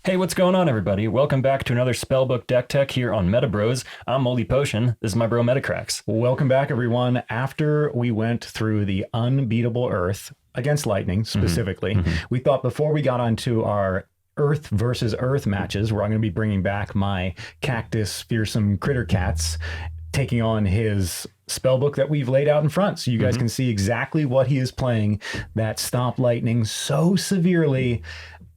Hey, what's going on, everybody? Welcome back to another Spellbook Deck Tech here on MetaBroz. I'm Moldy Potion. This is my bro Metacrax. Welcome back, everyone. After we went through the Unbeatable Earth against Lightning specifically, we thought before we got onto our Earth versus Earth matches, where I'm going to be bringing back my Cactus Fearsome Critter Cats, taking on his spellbook that we've laid out in front, so you guys can see exactly what he is playing that stop Lightning so severely.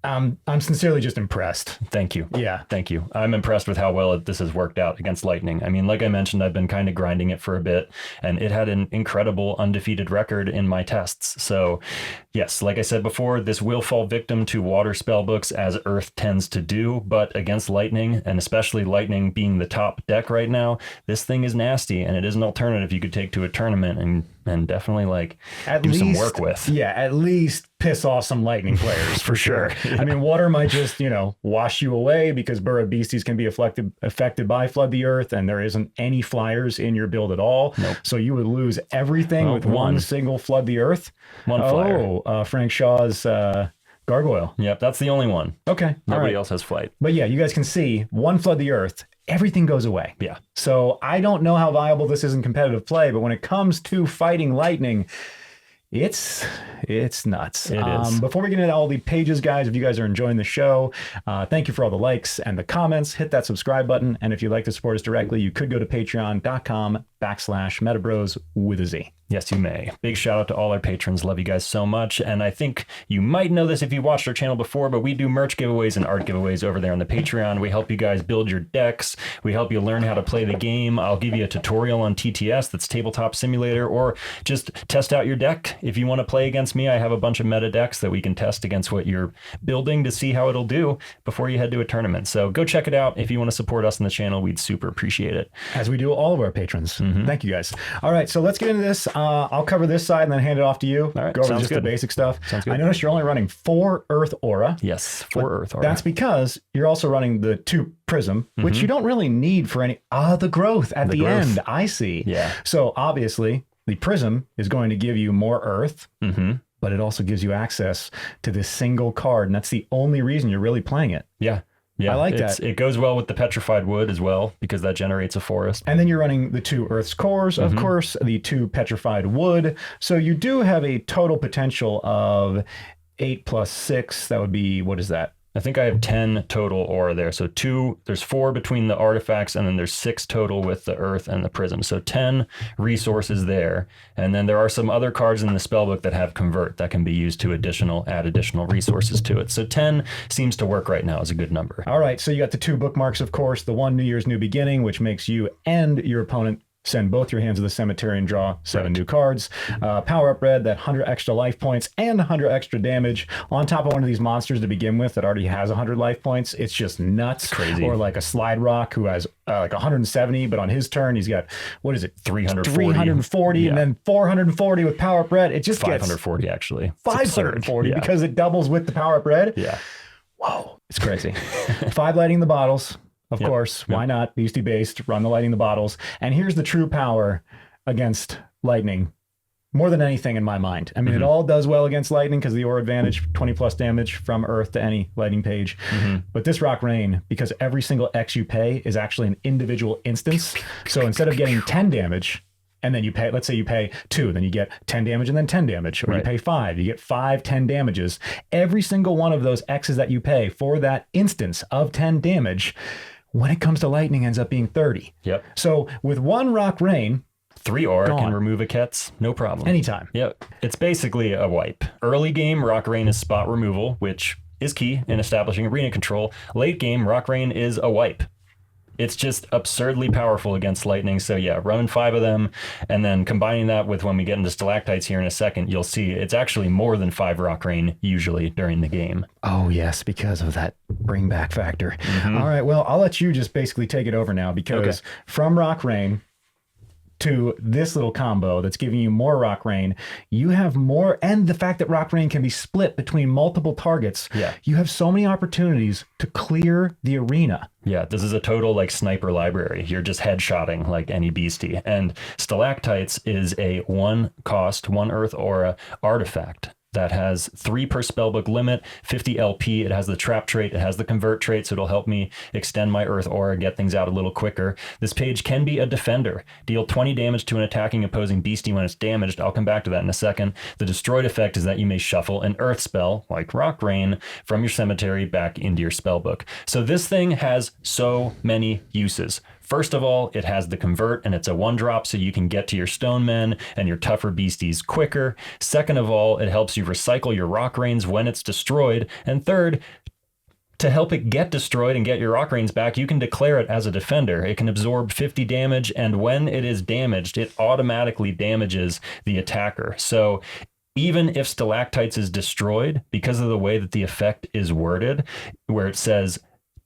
I'm sincerely just impressed. Thank you. Yeah. Thank you. I'm impressed with how well this has worked out against Lightning. I mean, like I mentioned, I've been kind of grinding it for a bit, and it had an incredible undefeated record in my tests. So, yes, like I said before, this will fall victim to water spellbooks as Earth tends to do, but against Lightning, and especially Lightning being the top deck right now, this thing is nasty, and it is an alternative you could take to a tournament and definitely like do some work with. Yeah, at least piss off some Lightning players for sure. I mean, water might just, wash you away because Burrowed Beasties can be affected by Flood the Earth, and there isn't any flyers in your build at all. Nope. So you would lose everything with one single Flood the Earth. One flyer. Frank Shaw's Gargoyle. Yep, that's the only one. Okay. Nobody else has flight. But yeah, you guys can see one Flood the Earth, everything goes away. Yeah. So I don't know how viable this is in competitive play, but when it comes to fighting Lightning, it's nuts. It is. Before we get into all the pages, guys, if you guys are enjoying the show, thank you for all the likes and the comments. Hit that subscribe button. And if you'd like to support us directly, you could go to patreon.com/MetaBroz with a Z. Yes, you may. Big shout out to all our patrons. Love you guys so much. And I think you might know this if you watched our channel before, but we do merch giveaways and art giveaways over there on the Patreon. We help you guys build your decks. We help you learn how to play the game. I'll give you a tutorial on TTS, that's Tabletop Simulator, or just test out your deck. If you want to play against me, I have a bunch of meta decks that we can test against what you're building to see how it'll do before you head to a tournament. So go check it out. If you want to support us on the channel, we'd super appreciate it. As we do all of our patrons. Thank you, guys. All right, so let's get into this. I'll cover this side and then hand it off to you. All right, go over sounds just good. the basic stuff. Sounds good. I noticed you're only running 4 Earth Aura. Yes, 4 Earth Aura. That's because you're also running the 2 Prism, which you don't really need for any... the growth at the end, I see. Yeah. So obviously, the Prism is going to give you more Earth, but it also gives you access to this single card, and that's the only reason you're really playing it. Yeah. Yeah, I like that. It goes well with the Petrified Wood as well, because that generates a forest. And then you're running the 2 Earth's Cores, of course, the 2 Petrified Wood. So you do have a total potential of 8 plus 6. That would be, what is that? I think I have 10 total aura there. So there's 4 between the artifacts, and then there's 6 total with the earth and the prism. So 10 resources there. And then there are some other cards in the spellbook that have convert that can be used to add additional resources to it. So 10 seems to work right now as a good number. All right, so you got the 2 bookmarks, of course, the 1 New Year's New Beginning, which makes you and your opponent send both your hands to the cemetery and draw 7 new cards. Powerup Red, that 100 extra life points and 100 extra damage on top of one of these monsters to begin with that already has 100 life points. It's just nuts. Crazy. Or like a Slide Rock who has like 170, but on his turn he's got, what is it? 340, yeah. And then 440 with Powerup Red. It just 540 gets actually. 540 yeah. because it doubles with the Powerup Red. Yeah. Whoa, it's crazy. 5 lighting the bottles. Of course, why not? Beastie based, run the lighting the bottles. And here's the true power against Lightning, more than anything in my mind. I mean, it all does well against Lightning because of the aura advantage, 20 plus damage from Earth to any Lightning page. But this Rock Rain, because every single X you pay is actually an individual instance. So instead of getting 10 damage, and then you pay, let's say you pay 2, then you get 10 damage and then 10 damage, or you pay 5, you get 5, 10 damages. Every single one of those X's that you pay for that instance of 10 damage, when it comes to Lightning, ends up being 30. Yep. So with 1 Rock Rain, 3 aura can remove a Kets, no problem. Anytime. Yep. It's basically a wipe. Early game, Rock Rain is spot removal, which is key in establishing arena control. Late game, Rock Rain is a wipe. It's just absurdly powerful against Lightning. So yeah, running 5 of them, and then combining that with when we get into Stalactites here in a second, you'll see it's actually more than 5 Rock Rain usually during the game. Oh yes, because of that bring back factor. All right, well, I'll let you just basically take it over now, because from Rock Rain to this little combo that's giving you more Rock Rain, you have more, and the fact that Rock Rain can be split between multiple targets, you have so many opportunities to clear the arena. Yeah, this is a total like sniper library. You're just headshotting like any beastie. And Stalactites is a 1 cost, 1 earth aura artifact that has 3 per spellbook limit, 50 LP. It has the trap trait. It has the convert trait, so it'll help me extend my Earth Aura, get things out a little quicker. This page can be a defender. Deal 20 damage to an attacking opposing beastie when it's damaged. I'll come back to that in a second. The destroyed effect is that you may shuffle an Earth spell, like Rock Rain, from your cemetery back into your spellbook. So this thing has so many uses. First of all, it has the convert, and it's a 1-drop, so you can get to your stone men and your tougher beasties quicker. Second of all, it helps you recycle your rock rains when it's destroyed. And third, to help it get destroyed and get your rock rains back, you can declare it as a defender. It can absorb 50 damage, and when it is damaged, it automatically damages the attacker. So even if Stalactites is destroyed, because of the way that the effect is worded, where it says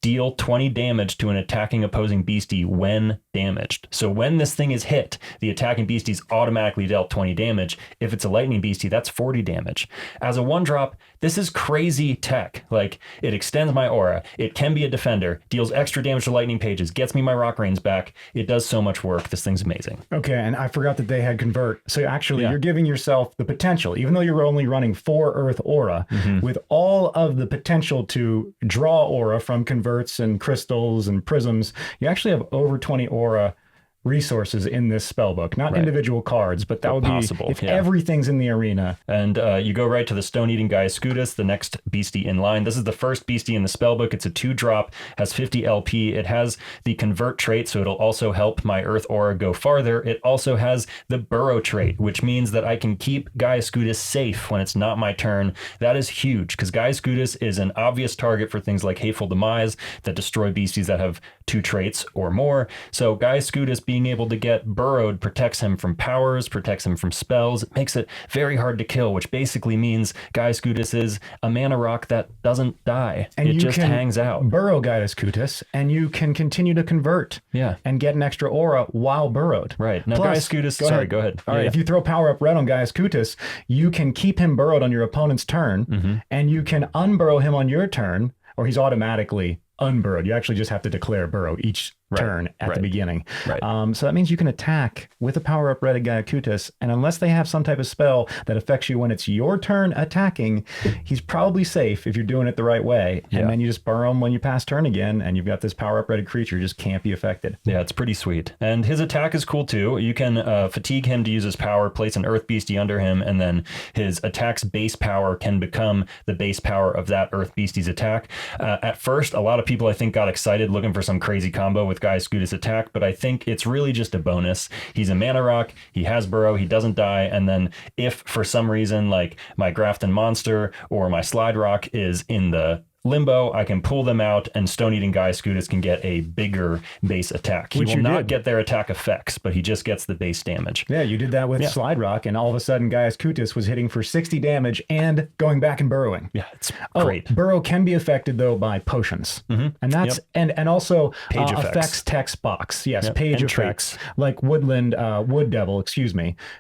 deal 20 damage to an attacking opposing beastie when damaged. So when this thing is hit, the attacking beastie's automatically dealt 20 damage. If it's a lightning beastie, that's 40 damage. As a 1-drop, this is crazy tech. Like, it extends my aura. It can be a defender, deals extra damage to lightning pages, gets me my rock rains back. It does so much work. This thing's amazing. Okay, and I forgot that they had convert. So actually, you're giving yourself the potential, even though you're only running 4 Earth Aura, with all of the potential to draw aura from converts and crystals and prisms, you actually have over 20 aura resources in this spellbook, not individual cards, but that would possible, be if everything's in the arena. And you go right to the stone-eating Gyascutas, the next beastie in line. This is the first beastie in the spellbook. It's a 2-drop, has 50 LP. It has the convert trait, so it'll also help my Earth Aura go farther. It also has the burrow trait, which means that I can keep Gyascutas safe when it's not my turn. That is huge, because Gyascutas is an obvious target for things like Hateful Demise that destroy beasties that have 2 traits or more. So Gyascutas being able to get burrowed protects him from powers, protects him from spells. It makes it very hard to kill, which basically means Gyascutas is a mana rock that doesn't die. And it just hangs out. Burrow Gyascutas, and you can continue to convert and get an extra aura while burrowed. Right. Now, Plus, Gyascutas, go ahead. All right, if you throw Powerup Red on Gyascutas, you can keep him burrowed on your opponent's turn, and you can unburrow him on your turn, or he's automatically unburrowed. You actually just have to declare burrow each turn at the beginning. So that means you can attack with a Powerup Red Gyascutas, and unless they have some type of spell that affects you when it's your turn attacking, he's probably safe if you're doing it the right way. And then you just burrow him when you pass turn again, and you've got this Powerup Red creature just can't be affected. Yeah, it's pretty sweet. And his attack is cool too. You can fatigue him to use his power, place an Earth Beastie under him, and then his attack's base power can become the base power of that Earth Beastie's attack. At first, a lot of people, I think, got excited looking for some crazy combo with Gyascutas attack, but I think it's really just a bonus. He's a mana rock, he has burrow, he doesn't die, and then if for some reason, like my Grafton Monster or my Slide Rock is in the limbo, I can pull them out, and Stone-Eating Gyascutas can get a bigger base attack. He will not get their attack effects, but he just gets the base damage. Yeah, you did that with Slide Rock, and all of a sudden Gyascutas was hitting for 60 damage and going back and burrowing. Yeah, it's great. Burrow can be affected, though, by potions. And that's and also page affects text box. Yes, page effects, like Wood Devil,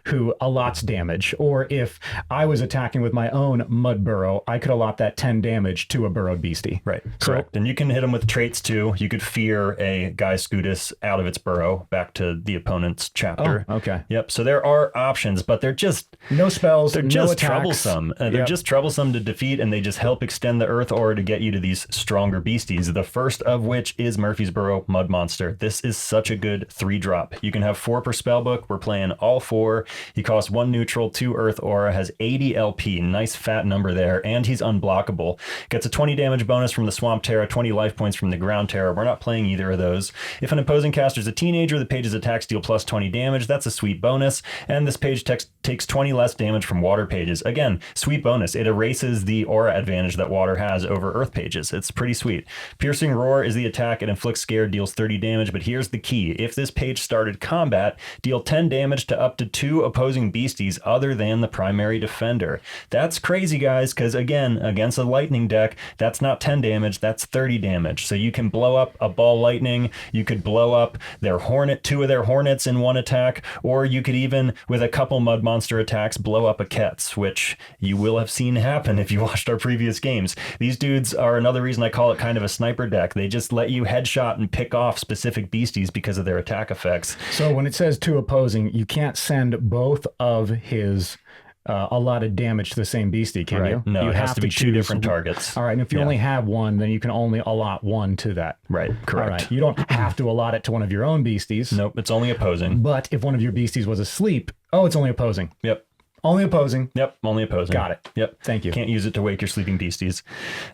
who allots damage. Or if I was attacking with my own Mud Burrow, I could allot that 10 damage to a burrow beastie. Right. Correct. And you can hit them with traits too. You could fear a Gyascutas out of its burrow back to the opponent's chapter. Oh, okay. Yep. So there are options, but they're just no spells. They're no just attacks. troublesome. They're just troublesome to defeat, and they just help extend the Earth Aura to get you to these stronger beasties. The first of which is Murphysboro Mud Monster. This is such a good 3-drop. You can have 4 per spellbook. We're playing all 4. He costs 1 neutral, 2 Earth Aura, has 80 LP. Nice fat number there, and he's unblockable. Gets a 20 damage bonus from the Swamp Terror, 20 life points from the Ground Terror. We're not playing either of those. If an opposing caster is a teenager, the page's attacks deal plus 20 damage. That's a sweet bonus. And this page takes 20 less damage from water pages. Again, sweet bonus. It erases the aura advantage that water has over earth pages. It's pretty sweet. Piercing Roar is the attack. It inflicts scare, deals 30 damage, but here's the key. If this page started combat, deal 10 damage to up to 2 opposing beasties other than the primary defender. That's crazy, guys, because again, against a lightning deck, that's not 10 damage, that's 30 damage. So you can blow up a ball lightning, you could blow up their hornet, 2 of their hornets in one attack, or you could even, with a couple mud monster attacks, blow up a Ketz, which you will have seen happen if you watched our previous games. These dudes are another reason I call it kind of a sniper deck. They just let you headshot and pick off specific beasties because of their attack effects. So when it says 2 opposing, you can't send both of his a lot of damage to the same beastie, can you? No, you it has to be two choose different targets. All right, and if you only have one, then you can only allot one to that. Right, correct. All right, you don't have to allot it to one of your own beasties. Nope, it's only opposing. But if one of your beasties was asleep, it's only opposing. Yep. Only opposing. Yep, only opposing. Got it. Yep. Thank you. Can't use it to wake your sleeping beasties.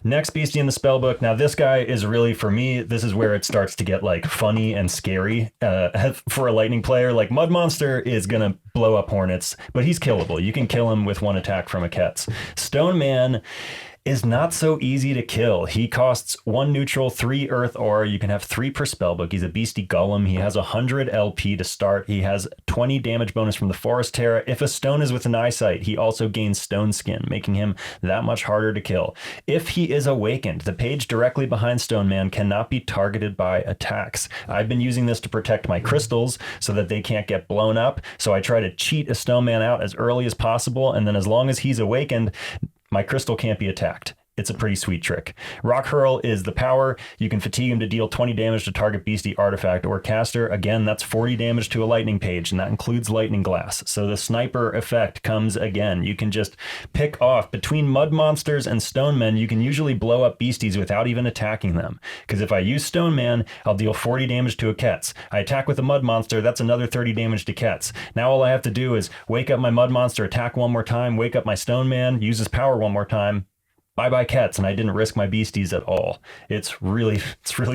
Next beastie in the spell book. Now, this guy is really, for me, this is where it starts to get like funny and scary for a lightning player. Like Mud Monster is going to blow up hornets, but he's killable. You can kill him with one attack from a Ketz. Stone Man is not so easy to kill. He costs 1 neutral, 3 earth aura. You can have 3 per spellbook. He's a beastie golem. He has 100 LP to start. He has 20 damage bonus from the Forest Terra. If a stone is within eyesight, he also gains stone skin, making him that much harder to kill. If he is awakened, the page directly behind Stone Man cannot be targeted by attacks. I've been using this to protect my crystals so that they can't get blown up. So I try to cheat a Stone Man out as early as possible. And then as long as he's awakened, my crystal can't be attacked. It's a pretty sweet trick. Rock Hurl is the power. You can fatigue him to deal 20 damage to target beastie, artifact, or caster. Again, that's 40 damage to a lightning page, and that includes lightning glass. So the sniper effect comes again. You can just pick off between mud monsters and stone men. You can usually blow up beasties without even attacking them. Because if I use Stone Man, I'll deal 40 damage to a Ketz. I attack with a mud monster, that's another 30 damage to Ketz. Now all I have to do is wake up my mud monster, attack one more time, wake up my Stone Man, use his power one more time. Bye-bye Ketz, and I didn't risk my beasties at all. It's really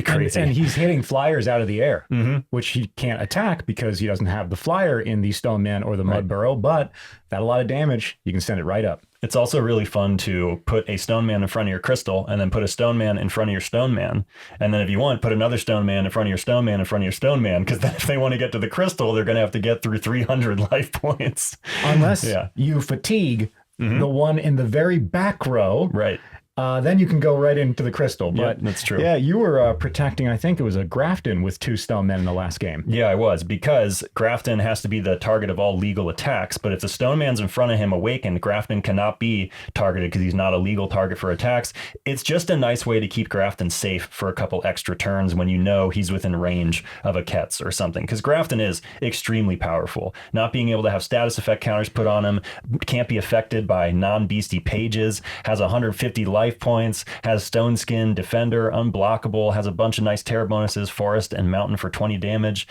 crazy. And he's hitting flyers out of the air, which he can't attack because he doesn't have the flyer in the Stone Man or the Mud Burrow, but that a lot of damage, you can send it right up. It's also really fun to put a Stone Man in front of your crystal and then put a Stone Man in front of your Stone Man. And then if you want, put another Stone Man in front of your Stone Man in front of your Stone Man, because then if they want to get to the crystal, they're going to have to get through 300 life points. Unless you fatigue the one in the very back row. Right. Then you can go right into the crystal. But that's true. Yeah, you were protecting, I think it was a Grafton with 2 Stone Men in the last game. Yeah, I was, because Grafton has to be the target of all legal attacks. But if the Stone Man's in front of him awakened, Grafton cannot be targeted because he's not a legal target for attacks. It's just a nice way to keep Grafton safe for a couple extra turns when you know he's within range of a Ketz or something. Because Grafton is extremely powerful. Not being able to have status effect counters put on him, can't be affected by non-beastie pages, has 150 life points, has stone skin, defender, unblockable, has a bunch of nice terror bonuses, forest and mountain for 20 damage.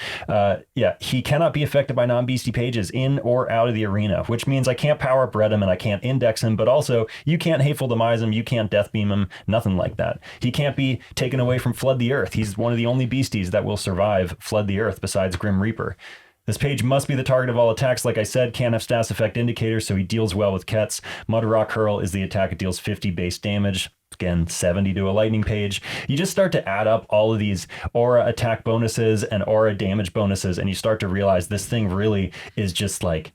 He cannot be affected by non-beastie pages in or out of the arena, which means I can't Powerup Red him and I can't index him, but also you can't Hateful Demise him, you can't Death Beam him, nothing like that. He can't be taken away from Flood the Earth. He's one of the only beasties that will survive Flood the Earth besides Grim Reaper. This page must be the target of all attacks. Like I said, can't have status effect indicators, so he deals well with Ketz. Mud Rock Hurl is the attack. It deals 50 base damage. Again, 70 to a lightning page. You just start to add up all of these aura attack bonuses and aura damage bonuses, and you start to realize this thing really is just like,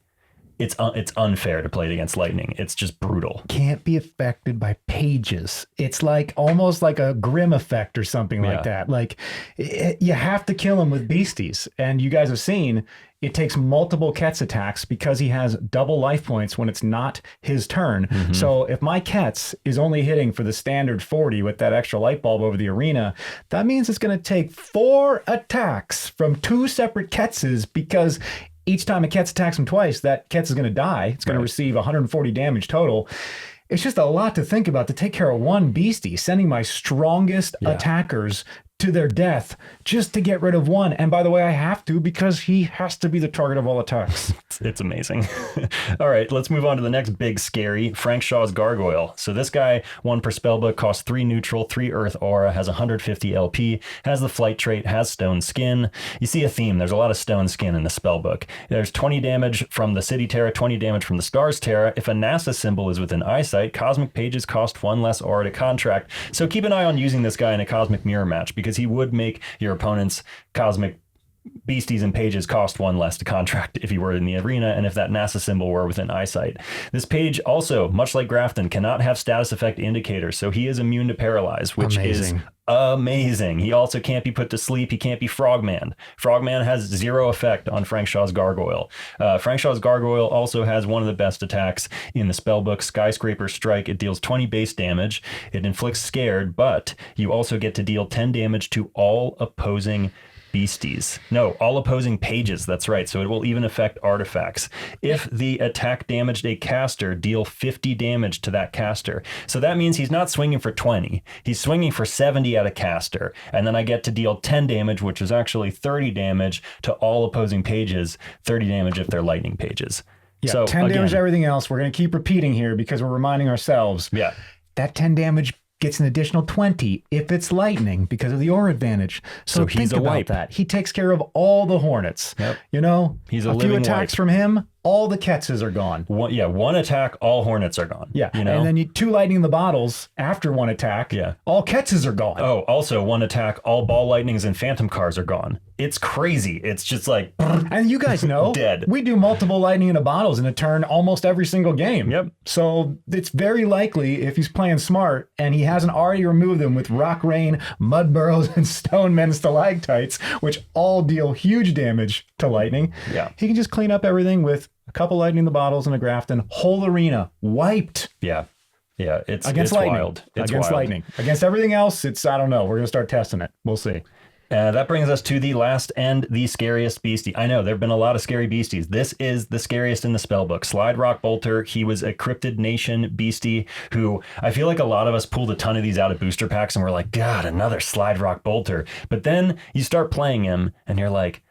it's unfair to play it against lightning. It's just brutal. Can't be affected by pages. It's like almost like a Grim effect or something like that. Like you have to kill him with beasties. And you guys have seen it takes multiple Ketz attacks because he has double life points when it's not his turn. So if my Ketz is only hitting for the standard 40 with that extra light bulb over the arena, that means it's going to take 4 attacks from 2 separate Ketzes, because each time a Ketz attacks him twice, that Ketz is going to die. It's going to receive 140 damage total. It's just a lot to think about to take care of one beastie, sending my strongest attackers to their death just to get rid of one. And by the way, I have to, because he has to be the target of all attacks. It's amazing. All right, let's move on to the next big scary, Frank Shaw's Gargoyle. So this guy, 1 per spellbook, costs 3 neutral, 3 earth aura, has 150 LP, has the flight trait, has stone skin. You see a theme. There's a lot of stone skin in the spellbook. There's 20 damage from the City Terra, 20 damage from the Stars Terra. If a NASA symbol is within eyesight, cosmic pages cost 1 less aura to contract. So keep an eye on using this guy in a cosmic mirror match, because he would make your opponent's cosmic beasties and pages cost 1 less to contract if he were in the arena, and if that NASA symbol were within eyesight. This page also, much like Grafton, cannot have status effect indicators, so he is immune to paralyze, which is amazing. He also can't be put to sleep. He can't be Frogman. Frogman has 0 effect on Frank Shaw's Gargoyle. Frank Shaw's Gargoyle also has one of the best attacks in the spellbook, Skyscraper Strike. It deals 20 base damage. It inflicts scared, but you also get to deal 10 damage to all opposing beasties. No, all opposing pages. That's right. So it will even affect artifacts. If the attack damaged a caster, deal 50 damage to that caster. So that means he's not swinging for 20. He's swinging for 70 at a caster. And then I get to deal 10 damage, which is actually 30 damage to all opposing pages, 30 damage if they're lightning pages. Yeah, so 10 damage to everything else. We're going to keep repeating here because we're reminding ourselves. Yeah. That 10 damage gets an additional 20 if it's lightning because of the aura advantage. So he's think a about wipe. that. He takes care of all the hornets. Yep. You know, he's a few attacks from him, all the Ketzes are gone. One attack, all hornets are gone. Yeah, you know? And then 2 lightning in the bottles after 1 attack. Yeah, all Ketzes are gone. Oh, also 1 attack, all ball lightnings and phantom cars are gone. It's crazy. It's just like, and you guys know, dead. We do multiple lightning in the bottles in a turn almost every single game. Yep. So it's very likely if he's playing smart and he hasn't already removed them with Rock Rain, Mud Burrows, and Stone Men Stalagtites, which all deal huge damage to lightning. Yeah. He can just clean up everything with a couple lightning in the bottles and a Grafton. Whole arena wiped. Yeah. Yeah. It's lightning. Wild. It's against wild. lightning. Against everything else, I don't know. We're going to start testing it. We'll see. That brings us to the last and the scariest beastie. I know there have been a lot of scary beasties. This is the scariest in the spellbook. Slide Rock Boulter. He was a Cryptid Nation beastie who I feel like a lot of us pulled a ton of these out of booster packs and we're like, God, another Slide Rock Boulter. But then you start playing him and you're like,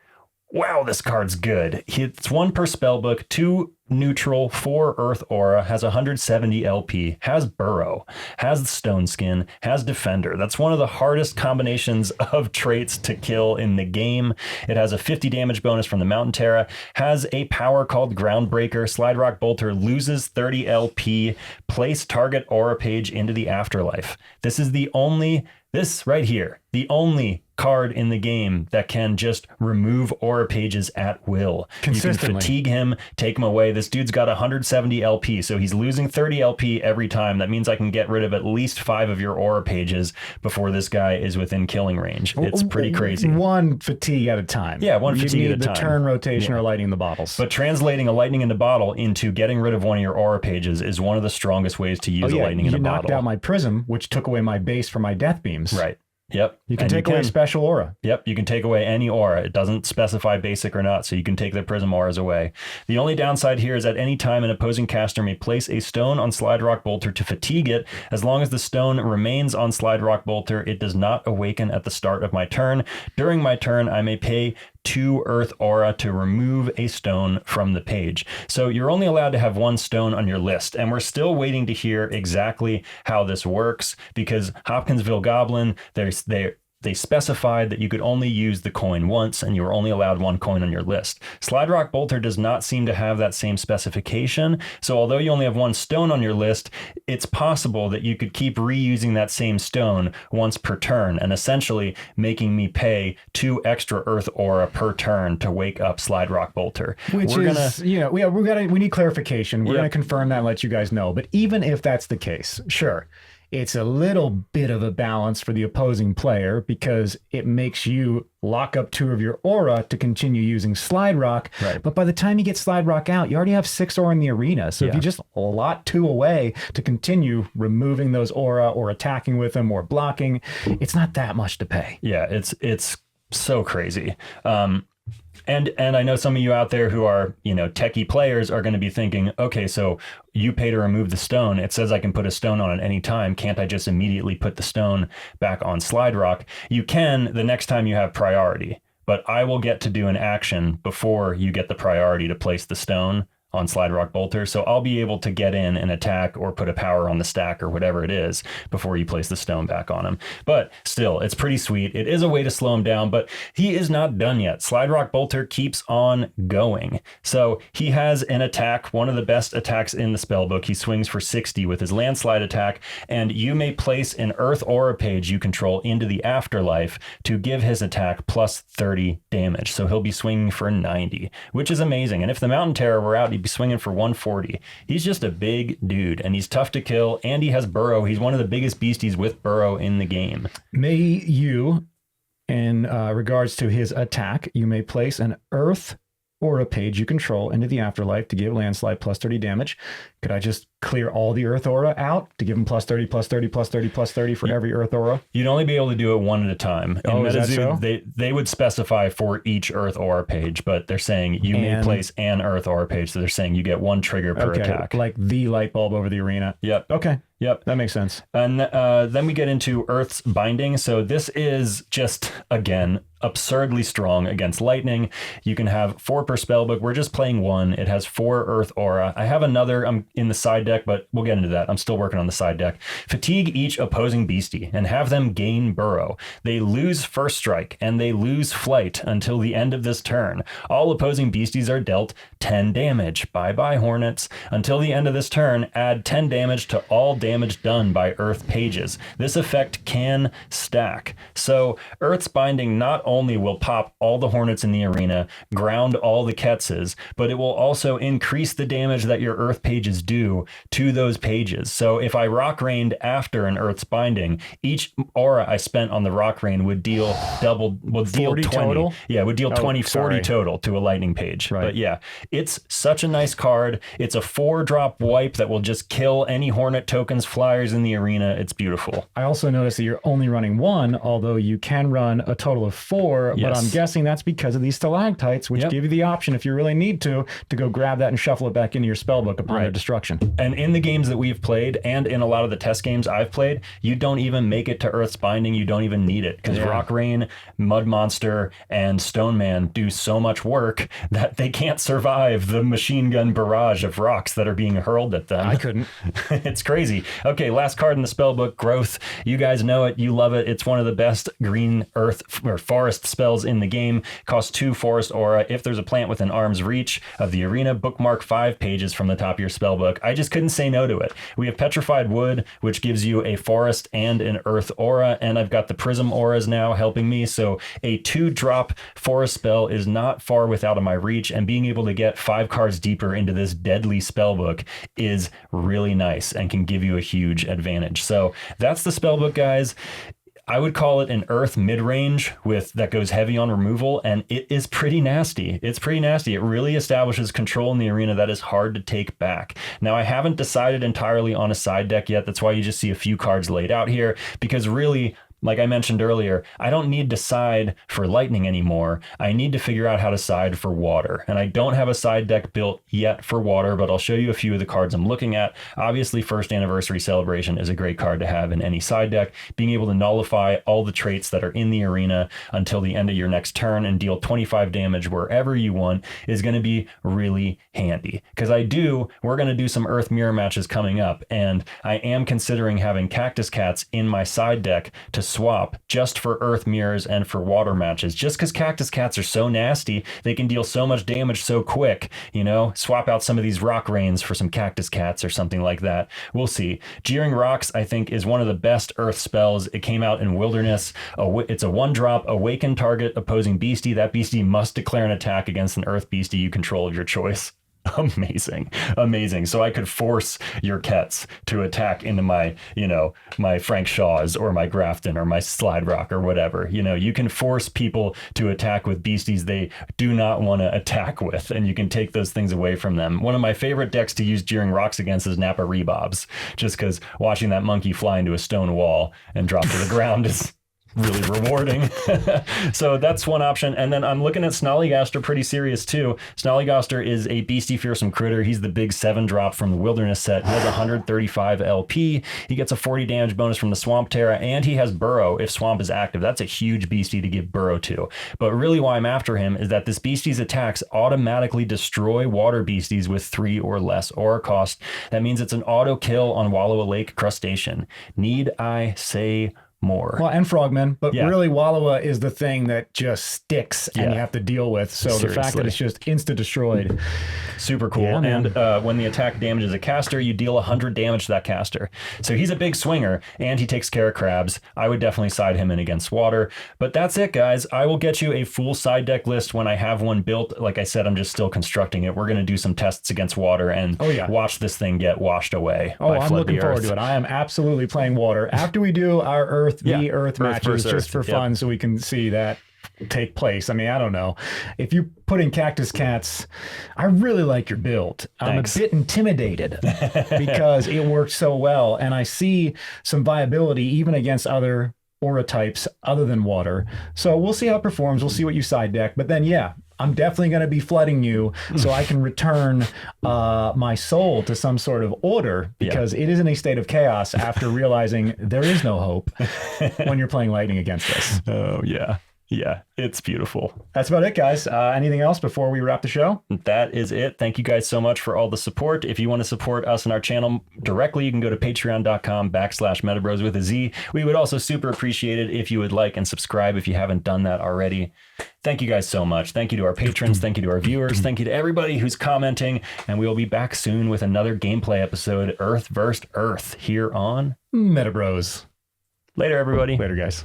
wow, this card's good. It's 1 per spellbook, 2 neutral, 4 earth aura, has 170 LP, has burrow, has stone skin, has defender. That's one of the hardest combinations of traits to kill in the game. It has a 50 damage bonus from the Mountain Terra, has a power called Groundbreaker. Slide Rock Boulter loses 30 LP, place target aura page into the afterlife. This is this right here, the only card in the game that can just remove aura pages at will. Consistently. You can fatigue him, take him away. This dude's got 170 LP, so he's losing 30 LP every time. That means I can get rid of at least 5 of your aura pages before this guy is within killing range. It's pretty crazy. 1 fatigue at a time. Yeah, 1 fatigue at a time. The turn rotation or lightning in the bottles. But translating a lightning in the bottle into getting rid of 1 of your aura pages is one of the strongest ways to use a lightning in the bottle. You knocked out my prism, which took away my base for my death beams. Right. Yep. You can take away special aura. Yep. You can take away any aura. It doesn't specify basic or not, so you can take the Prism Auras away. The only downside here is at any time an opposing caster may place a stone on Slide Rock Boulter to fatigue it. As long as the stone remains on Slide Rock Boulter, it does not awaken at the start of my turn. During my turn, I may pay 2 earth aura to remove a stone from the page. So you're only allowed to have 1 stone on your list, and we're still waiting to hear exactly how this works because Hopkinsville Goblin, they specified that you could only use the coin once and you were only allowed 1 coin on your list. Slide Rock Boulter does not seem to have that same specification. So although you only have 1 stone on your list, it's possible that you could keep reusing that same stone once per turn and essentially making me pay 2 extra earth aura per turn to wake up Slide Rock Boulter. We need clarification. We're going to confirm that and let you guys know. But even if that's the case, sure. It's a little bit of a balance for the opposing player because it makes you lock up 2 of your aura to continue using Slide Rock. Right. But by the time you get Slide Rock out, you already have 6 aura in the arena. So if you just lot 2 away to continue removing those aura or attacking with them or blocking, it's not that much to pay. Yeah, it's so crazy. And I know some of you out there who are, techie players are going to be thinking, okay, so you pay to remove the stone. It says I can put a stone on at any time. Can't I just immediately put the stone back on Slide Rock? You can the next time you have priority, but I will get to do an action before you get the priority to place the stone on Slide Rock Boulter. So I'll be able to get in and attack or put a power on the stack or whatever it is before you place the stone back on him. But still, it's pretty sweet. It is a way to slow him down, but he is not done yet. Slide Rock Boulter keeps on going. So he has an attack, one of the best attacks in the spellbook. He swings for 60 with his landslide attack, and you may place an Earth Aura page you control into the afterlife to give his attack plus 30 damage. So he'll be swinging for 90, which is amazing. And if the Mountain Terror were out, he'd be swinging for 140. He's just a big dude, and he's tough to kill, and he has burrow. He's one of the biggest beasties with burrow in the game. May you, in regards to his attack, you may place an Earth Aura page you control into the afterlife to give landslide plus 30 damage. Could I just clear all the Earth Aura out to give them plus 30, plus 30, plus 30, plus 30 for every Earth Aura? You'd only be able to do it one at a time. In MetaZoo, they would specify for each Earth Aura page, but they're saying you may place an Earth Aura page, so they're saying you get one trigger per attack. Like the light bulb over the arena. Yep. Okay. Yep. That makes sense. And then we get into Earth's Binding. So this is just, again, absurdly strong against lightning. You can have 4 per spellbook. We're just playing 1. It has 4 Earth Aura. I have another in the side deck, but we'll get into that. I'm still working on the side deck. Fatigue each opposing beastie and have them gain burrow. They lose first strike and they lose flight until the end of this turn. All opposing beasties are dealt 10 damage. Bye-bye, Hornets. Until the end of this turn, add 10 damage to all damage done by Earth pages. This effect can stack. So Earth's Binding not only will pop all the Hornets in the arena, ground all the Ketzes, but it will also increase the damage that your Earth pages do to those pages. So if I Rock Rained after an Earth's Binding, each aura I spent on the Rock Rain would deal 20 total? Yeah, it would deal 40 total to a lightning page. Right. But yeah, it's such a nice card. It's a 4-drop wipe that will just kill any Hornet tokens, flyers in the arena. It's beautiful. I also noticed that you're only running 1, although you can run a total of 4, but I'm guessing that's because of these Stalagtites, which give you the option, if you really need to go grab that and shuffle it back into your spellbook upon their destruction. And in the games that we've played, and in a lot of the test games I've played, you don't even make it to Earth's Binding. You don't even need it, because Rock Rain, Mud Monster, and Stone Man do so much work that they can't survive the machine gun barrage of rocks that are being hurled at them. I couldn't. It's crazy. Okay, last card in the spellbook, Growth. You guys know it. You love it. It's one of the best green earth or forest spells in the game. Costs 2 forest aura. If there's a plant within arm's reach of the arena, bookmark 5 pages from the top of your spellbook. I just couldn't say no to it. We have Petrified Wood, which gives you a forest and an earth aura, and I've got the Prism Auras now helping me, so a 2-drop forest spell is not far without of my reach, and being able to get 5 cards deeper into this deadly spellbook is really nice and can give you a huge advantage. So that's the spellbook, guys. I would call it an Earth mid-range that goes heavy on removal, and it is pretty nasty. It's pretty nasty. It really establishes control in the arena that is hard to take back. Now, I haven't decided entirely on a side deck yet. That's why you just see a few cards laid out here, because really, like I mentioned earlier, I don't need to side for lightning anymore. I need to figure out how to side for water. And I don't have a side deck built yet for water, but I'll show you a few of the cards I'm looking at. Obviously, First Anniversary Celebration is a great card to have in any side deck. Being able to nullify all the traits that are in the arena until the end of your next turn and deal 25 damage wherever you want is going to be really handy. Because we're going to do some Earth Mirror matches coming up, and I am considering having Cactus Cats in my side deck to swap just for Earth Mirrors and for water matches, just because Cactus Cats are so nasty. They can deal so much damage so quick. Swap out some of these Rock Rains for some Cactus Cats or something like that. We'll see. Jeering Rocks, I think, is one of the best Earth spells. It came out in Wilderness. It's a 1-drop, awaken target opposing beastie. That beastie must declare an attack against an Earth beastie you control of your choice. Amazing. So I could force your Kets to attack into my Frank Shaws or my Grafton or my Slide Rock or whatever. You can force people to attack with beasties they do not want to attack with, and you can take those things away from them. One of my favorite decks to use Jeering Rocks against is Napa Rebobs, just because watching that monkey fly into a stone wall and drop to the ground is really rewarding. So that's one option. And then I'm looking at Snollygaster pretty serious too. Snollygaster is a beastie fearsome critter. He's the big 7-drop from the Wilderness set. He has 135 LP. He gets a 40 damage bonus from the Swamp Terra, and he has Burrow if Swamp is active. That's a huge beastie to give Burrow to. But really why I'm after him is that this beastie's attacks automatically destroy water beasties with 3 or less aura cost. That means it's an auto kill on Wallowa Lake Crustacean. Need I say more? Well, and Frogmen, but really Wallowa is the thing that just sticks and you have to deal with. So the fact that it's just insta destroyed. Super cool. Yeah, and when the attack damages a caster, you deal 100 damage to that caster. So he's a big swinger, and he takes care of crabs. I would definitely side him in against water. But that's it, guys. I will get you a full side deck list when I have one built. Like I said, I'm just still constructing it. We're going to do some tests against water and watch this thing get washed away. Oh, I'm looking forward to it. I am absolutely playing water after we do our Earth matches just for fun, so we can see that take place. I mean, I don't know. If you put in Cactus Cats, I really like your build. Thanks. I'm a bit intimidated because it worked so well. And I see some viability even against other aura types other than water. So we'll see how it performs. We'll see what you side deck. But then, yeah, I'm definitely going to be flooding you so I can return my soul to some sort of order, because it is in a state of chaos after realizing there is no hope when you're playing Lightning against us. Oh, yeah. Yeah, it's beautiful. That's about it, guys. Anything else before we wrap the show? That is it. Thank you guys so much for all the support. If you want to support us and our channel directly, you can go to patreon.com/MetaBroz with a Z. We would also super appreciate it if you would like and subscribe if you haven't done that already. Thank you guys so much. Thank you to our patrons. Thank you to our viewers. Thank you to everybody who's commenting. And we will be back soon with another gameplay episode, Earth vs. Earth, here on MetaBroz. Later, everybody. Later, guys.